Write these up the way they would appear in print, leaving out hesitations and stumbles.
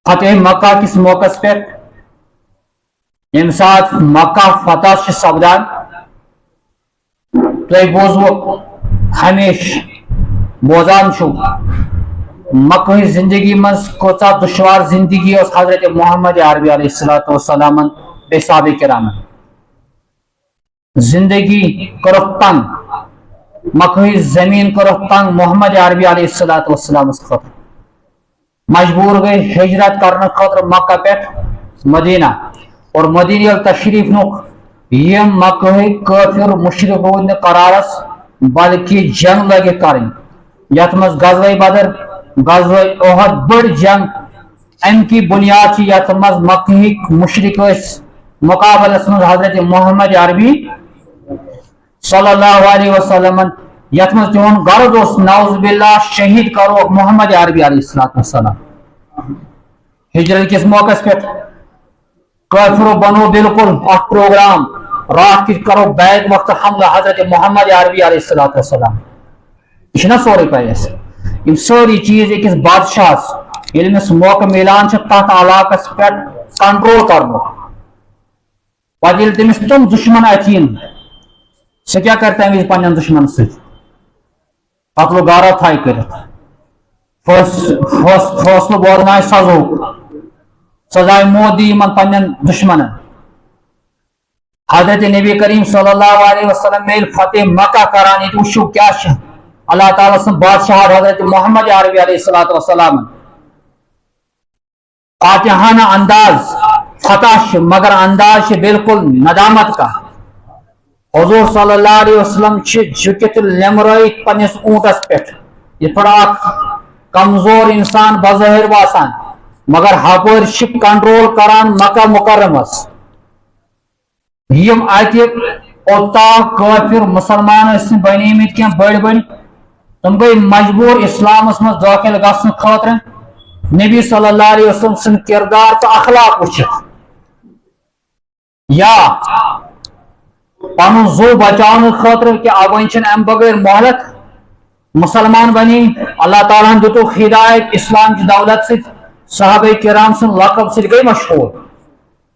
فتح مکہ کس موقع پہ یم سات مکہ فتح سپدان تھی بوزو ہمیشہ بوزان چھو مکہ زندگی مز کوتا دشوار زندگی اس حضرت محمد عربی علیہ السلام بے صحابہ کرام زندگی کرو تنگ مکہ زمین کرو تنگ محمد عربی علیہ السلام خاطر مجبور گئی ہجرت کرنے خاطر مکہ پہ مدینہ اور مدینہ تشریف نوک یہ مکہ کافر مشرکون قرارس بلکہ جنگ لگے کریں یت مز غزوہ بدر غزوہ احد بڑ جنگ ام کی بنیاد چی یت مز مکہ مشرک مقابلس مز حضرت محمد عربی صلی اللہ علیہ وسلم یت مز تہن غرض اس نعوذ باللہ شہید کرو محمد عربی علیہ السلام ہجرت کس موقع پہ کافرو بنو بالکل اخ پروگرام رات کی کرو بیگ وقت حملہ حضرت محمد عربی علیہ السلام یہ سورے پیس یم ساری چیز اکس بادشاہ یس موقع ملان تک علاقس پہ کنٹرول کرنو پتہ تمس تم دشمن اتین سہ کیا کر تمہ وز پنن دشمن ست قتل و غارت تھائی کرت فیصلہ بودنائے سزو سزائے موت دی من پنن دشمن حضرت نبی کریم صلی اللہ علیہ وسلم میل فتح مکہ کران یہ وشو کیا اللہ تعالیٰ سن بادشاہ حضرت محمد عربی علیہ السلام فاتحانہ انداز فتح مگر انداز بالکل ندامت کا حضور صلی اللہ علیہ وسلم جھکت لمرائت پنس اونٹس پہ یہ تھوڑا کمزور انسان بظاہر باسان مگر ہپور کنٹرول کران مکہ مکرمس یم اتہ اوتا کافر مسلمان بنیمت کی بڑ بڑ تم گئی مجبور اسلامس مز داخل گھن خاطر نبی صلی اللہ علیہ وسلم سن کردار تو اخلاق وچت یا پن زو بچاؤ خاطر کہ ون ام بغیر مہلت مسلمان بنی اللہ تعالیٰ دتو ہدایت اسلام کی دولت ست صحابہ کرام سن لقب ست گئی مشہور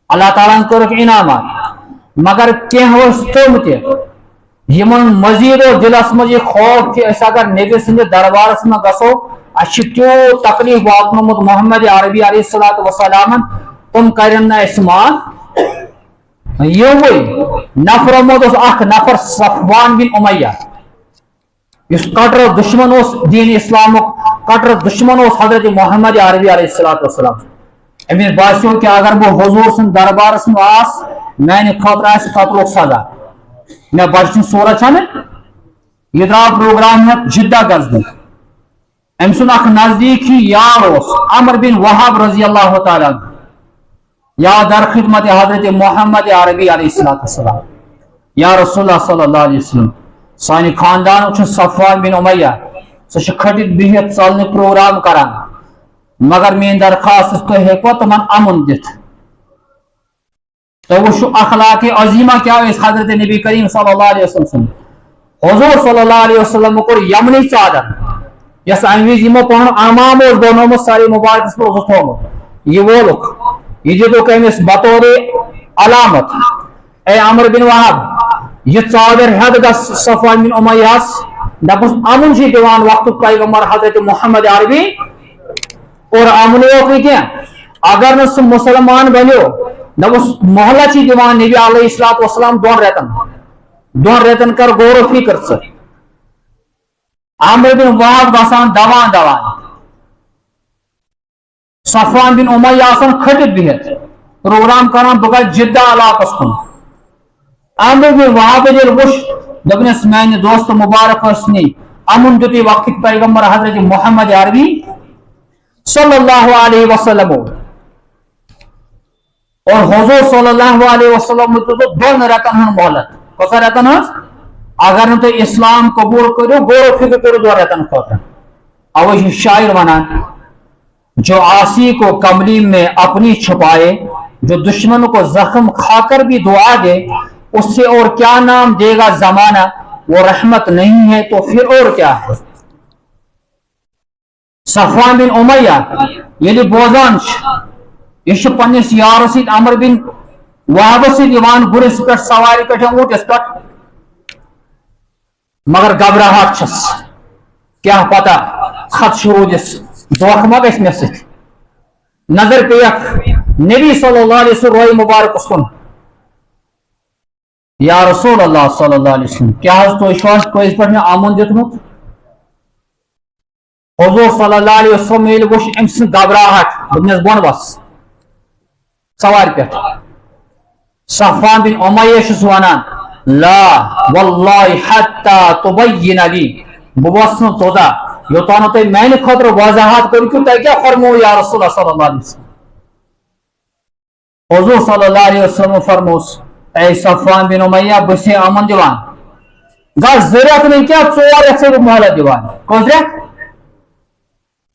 اللہ تعالیٰ کورک انعامات مگر کینٛہہ تم تمن مزید اور دلس مز یہ خوف کہ اگر نبی سند دربارس میں گسو اس تیو تکلیف واتنومت محمد عربی علیہ السلام تم کرن اس مات یہ نفر مت اخ نفر صفوان بن امیہ اس کٹر دشمن اس دین اسلام کٹر دشمن اس حضرت محمد عربی علیہ السلام امس باسیو کہ اگر بہ حضور سن دربارس میں آس میانہ خاطر آس قتل سزا میں بچن صورت چھ یہ درو پروگرام ہے جدہ غزنی ام سن اخ نزدیک ہی یار اس عمر بن وہاب رضی اللہ تعالی عنہ یا در خدمت حضرت محمد عربی علیہ السلام یا رسول اللہ صلی اللہ علیہ وسلم سانی خاندان چھ صفوان بن امیہ سہ کھٹت بہت چلنے پروگرام کران مگر مین درخواست تو ہیکو تمن امن دت تو وہ اخلاق عظیمہ کیا اس حضرت نبی کریم صلی اللہ علیہ وسلم حضور صلی اللہ علیہ وسلم کو یمنی چادر یس انگریزی میں پہن امام اور دونوں میں ساری مبارک پر تھوم یہ وہ لوگ یہ جو کہ اس بطور علامت اے عمر بن وہاب یہ چادر حد گس صفوان بن امیہ دپس امن چھ دیوان وقت پیغمبر حضرت محمد عربی اور امن کیا اگر نہ مسلمان بنو دپس محلہ چھ دیوان نبی علیہ السلام دون ریتن کر غور و فکر ث عامر بن وہاب گسان دوان صفوان بن امیہ آسان کھٹت بہت پروگرام کران بہ جدہ علاقس کن عامر بن وہاب یل وش دپنس میانہ دوست مبارک نی امن دتی وقت پیغمبر حضرت محمد عربی صلی اللہ علیہ وسلم اور حضور صلی اللہ علیہ وسلم دون رتن ہن مہلت کس رتن اگر نہ تھی اسلام قبول کرو غور و فکر کرو دو رتن خاطر اوے شاعر ونان جو عاصی کو کملی میں اپنی چھپائے جو دشمن کو زخم کھا کر بھی دعا دے اس سے اور کیا نام دے گا زمانہ وہ رحمت نہیں ہے تو پھر اور کیا ہے صفوان بن امیہ یلی بوزان یہ پنس یار ست عمر بن وہب ستان گرس پہ سواری پہ اونٹس پہ مگر گھبراہٹ چھس کیا پتہ خدشہ روزس دھوکہ ما گژھِ مے سۭتۍ نظر پیک نبی صلی اللہ علیہ وسلم روی مبارک کن یا رسول اللہ صلی اللہ علیہ وسلم کیا تھی کس پہ میں امن دیتمت حضور صلی اللہ علیہ وسلم یل وچ ام سن گھبراہٹ دس بون بس سوار پہ صفوان بن امیہ چھس ونان لا واللہ حتی تبین لی بہ وس نہ تودا یوتانہ تھی میانہ خاطر وضاحت کرو کہ تھی کیا فرمو یا رسول اللہ صلی اللہ علیہ وسلم حضور صلی اللہ علیہ وسلم فرموس اے صفوان بن امیہ بس امن دیوان گز ذریعت میں کیا ژور رٮ۪تھ سے مہلت دیوان کٔژ رٮ۪تھ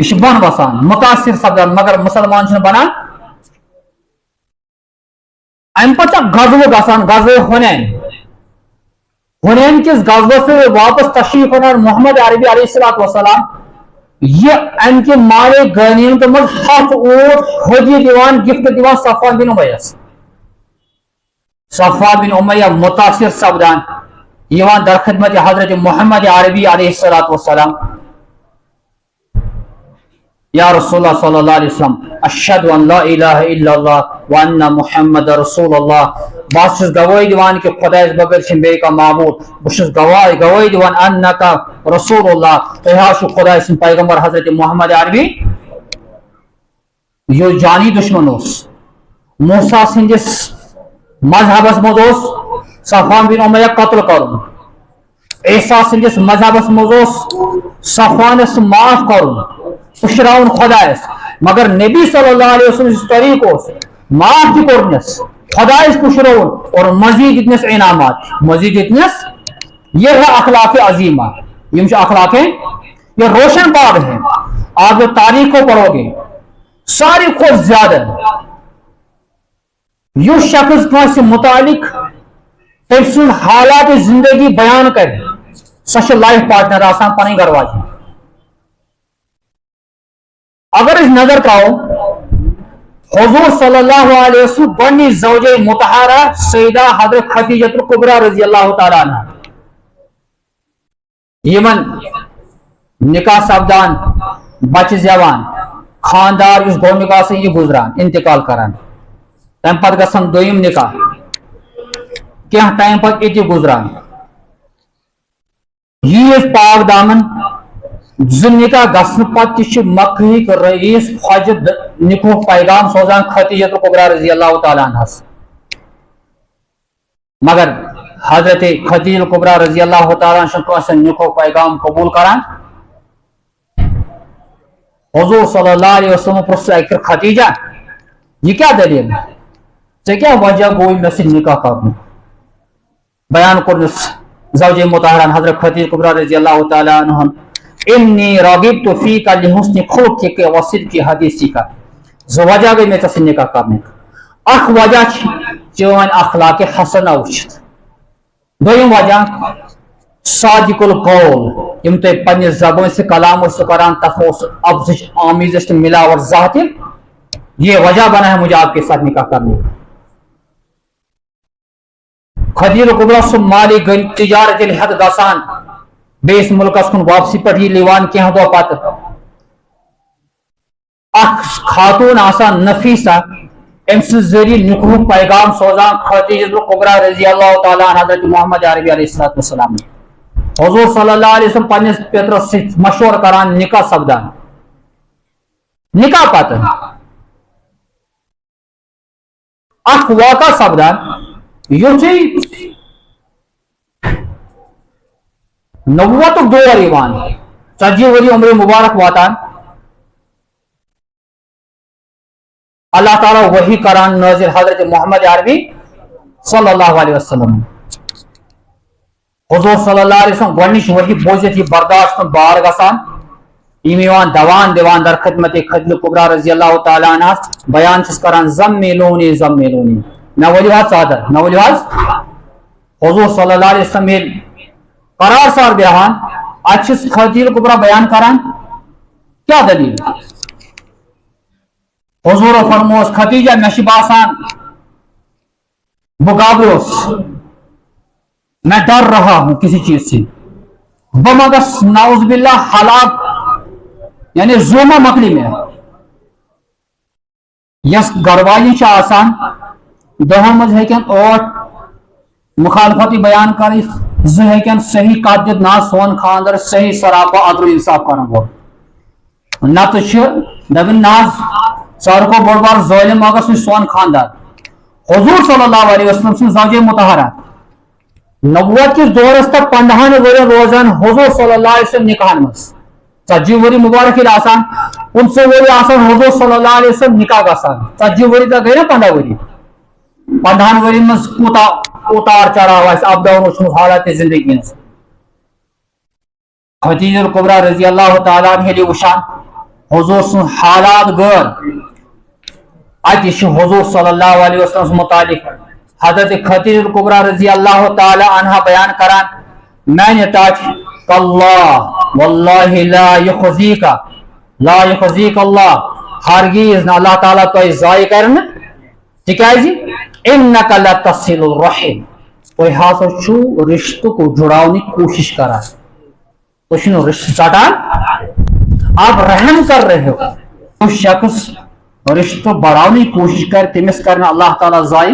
یہ بن بسان متاثر سپدان مگر مسلمان چھ بنان ام پتہ غزوہ گسان غزوہ حنین کس غزوہ سے واپس تشریف انان محمد عربی علیہ السلام یہ ان کے مالے غنیمت مز 7 اونٹ ہدیہ دیوان گفٹ دیوان صفوان بن امیہ صفوان بن امیہ متاثر سپدان یوان در خدمت حضرت محمد عربی علیہ السلام یا رسول اللہ صلی اللہ علیہ وسلم اشہد ان لا الہ الا اللہ وان محمد رسول اللہ بس گواہی دیوان کہ خدا بغیر چھ بے کا معبود بس گواہی دیوان انکا رسول اللہ تہ خدا سن پیغمبر حضرت محمد عربی یہ جانی دشمن اس موسیٰ سندس مذہبس مز صفوان بن امیہ قتل کرن عیسیٰ سندس مذہبس مز صفوانس معاف کرن پشراؤن خدایس مگر نبی صلی اللہ علیہ وسلم اس طریق معاف تھی کرنس خدایس پشراؤن اور مزید اتنس انعامات مزید اتنس یہ ہے اخلاق عظیمہ یہ اخلاق یہ روشن باب ہے آپ جو تاریخ کو پڑھو گے ساری کو زیادہ یہ شخص کو متعلق تم سن حالات زندگی بیان کر سچ لائف پارٹنر آسان پانی گھر واجی اگر اس نظر تراؤ حضور صلی اللہ علیہ وسلم بنی زوجہ مطہرہ سیدہ حضرت خدیجہ الکبریٰ رضی اللہ تعالیٰ عنہ یمن نکاح سپدان بچہ زیوان خاندار اس دو نکاح سے یہ گزران انتقال کران تم پتہ گژھان دویم نکاح کیا ٹائم پتہ یہ گزران یہ پاک دامن نکاح گھن پتہ مکہ رئیس خواجہ نکاح پیغام سوزان خدیجہ الکبریٰ رضی اللہ تعالیٰ عنہ مگر حضرت خدیجہ الکبریٰ رضی اللہ تعالیٰ عنہ نکاح پیغام قبول کران حضور صلی اللہ علیہ وسلم پرس خدیجہ یہ کیا دلیل ژے کیا وجہ گوئی مے سۭتۍ نکاح کرن بیان کرنس زوجہ مطہرہ حضرت خدیجہ الکبریٰ رضی اللہ تعالیٰ عنہ انی رغبت فیک لحسن خلقک و صدق حدیثک زو وجہ گئی میں ژے نکاح کرنے اخ وجہ چون اخلاق حسنہ وچھت دویم وجہ صادق القول یم تہ پنہ زبان سے کلام اس کران تتھ افزش آمیزش ملاوٹ ذات یہ وجہ بنا ہے مجھے آپ کے ساتھ نکاح کرنے کا خدیجہ الکبریٰ سو مالی تجارت حد گسان بیس ملکس کن واپسی پہ لیوان کیا دو پتہ اخ خاتون آسان نفیسہ ام ذریعہ نکاح پیغام سوزان خدیجہ الکبریٰ رضی اللہ تعالیٰ عنہ حضرت محمد عربی علیہ السلام حضور صلی اللہ علیہ وسلم پنس پیترس ست مشور کران نکاح سپدان نکاح پتہ اخ واقع سپدان یتھے نبوت دور ایوان 40 وری عمر مبارک واتان اللہ تعالیٰ وحی کران نازل حضرت محمد عربی صلی اللہ علیہ وسلم حضور صلی اللہ علیہ وسلم گۄڈنِچ وحی بوزت یہ برداشت کن بار گسان ایوان دوان دیوان در خدمت خدیجہ الکبریٰ رضی اللہ تعالیٰ عنہ بیان چھس کران زمیلونی زمیلونی نہ ؤلِو حظ ژادر نہ ؤلِو حظ حضور صلی اللہ علیہ وسلم قرار سار بیہان اچھس خدیجہ الکبریٰ بیان کران کیا دلیل؟ حضور فرموس ختیجہ میں باسان بغابروس میں ڈر رہا ہوں کسی چیز سے بمگس نعوذ باللہ حالات یعنی زوما مکلی میں یس گروالی آسان دہن مز ہیکن اوٹ مخالفتی بیان کر ہیکن صحیح کت دت نا سون خاندر صحیح سراپا عدل و انصاف کرن وول نت دپن ناز ساروی کو بوڑ بار ظالم اگر سون خاندار حضور صلی اللہ علیہ وسلم سن زوجہ مطہرہ نبوت کس دورس تک 15 ورین روزان حضور صلی اللہ علیہ وسلم نکاح مز 40 وری مبارک آسان 15 وری آسان حضور صلی اللہ علیہ وسلم نکاح گسان 40 وری تک گئی نا 15 وری 15 وری مز اتار چڑھاو اپ ڈاؤن اس حالات زندگی مز خدیجہ الکبریٰ رضی اللہ تعالیٰ عنہ وشان حضور سن حالات غیر اتش حضور صلی اللہ علیہ وسلم متعلق حضرت خدیجہ الکبریٰ رضی اللہ تعالیٰ عنہ بیان کران میں تاج اللہ واللہ لا یخزیک اللہ ہرگیز نہ اللہ تعالیٰ تو ضائع کرنا تکیازی انکا لتصل الرحم کوئی ہاسو چھو رشتہ کو جڑاؤنی کوشش کرا تو شنو رشتہ چٹان آپ رحم کر رہے ہو اس شخص رشتہ بڑھاؤنی کوشش کر تمس کرنا اللہ تعالیٰ ضائع